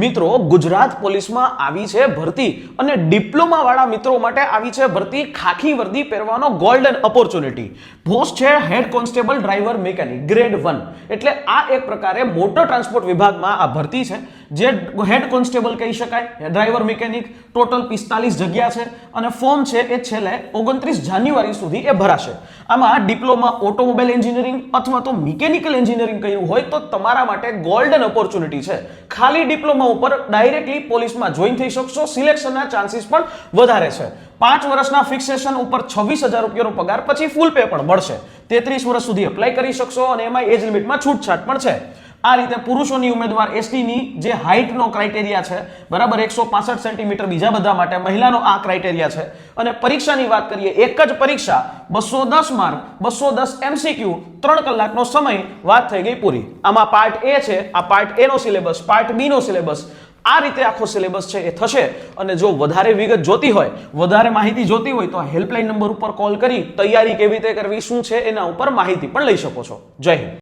મિત્રો ગુજરાત પોલીસમાં આવી છે ભરતી અને ડિપ્લોમા વાળા મિત્રો માટે આવી છે ભરતી ખાખી વર્દી પહેરવાનો ગોલ્ડન ઓપોર્ચ્યુનિટી. પોસ્ટ છે head constable driver mechanic grade 1. એટલે આ એક પ્રકારે મોટર ટ્રાન્સપોર્ટ વિભાગમાં આ ભરતી છે, જે હેડ કોન્સ્ટેબલ કહી શકાય, ડ્રાઈવર મિકેનિક. ટોટલ 45 જગ્યા છે અને ફોર્મ છે એ છેલ્લે 29 જાન્યુઆરી સુધી એ ભરાશે. આમાં ડિપ્લોમા ઓટોમોબાઈલ એન્જિનિયરિંગ અથવા તો મિકેનિકલ એન્જિનિયરિંગ કર્યું હોય તો તમારા માટે ગોલ્ડન ઓપોર્ચ્યુનિટી છે. ખાલી ડિપ્લોમા ઉપર ડાયરેક્ટલી પોલીસમાં જોઈન થઈ શકશો. સિલેક્શનના ચાન્સીસ પણ વધારે છે. 5 વર્ષના ફિક્સેશન ઉપર 26,000 રૂપિયાનો પગાર, પછી ફૂલ પે પણ મળશે. 33 વર્ષ સુધી એપ્લાય કરી શકશો અને એમાં એજ લિમિટમાં છૂટછાટ પણ છે. આ રીતે પુરુષોની ઉમેદવાર એસટીની જે હાઇટનો ક્રાઇટેરિયા છે બરાબર 165 સેન્ટીમીટર, બીજા બધા માટે મહિલાનો આ ક્રાઇટેરિયા છે. અને પરીક્ષાની વાત કરીએ, એક જ પરીક્ષા, 210 માર્ક, 210 એમસીક્યુ, 3 કલાકનો સમય, વાત થઈ ગઈ પૂરી. આમાં પાર્ટ એ છે, આ પાર્ટ એ નો સિલેબસ, પાર્ટ બી નો સિલેબસ. આ રીતે આખો સિલેબસ છે એ થશે. અને જો વધારે વિગત જોતી હોય, વધારે માહિતી જોતી હોય તો હેલ્પલાઇન નંબર ઉપર કોલ કરી તૈયારી કેવી રીતે કરવી, શું છે એના ઉપર માહિતી પણ લઈ શકો છો. જય હિન્દ.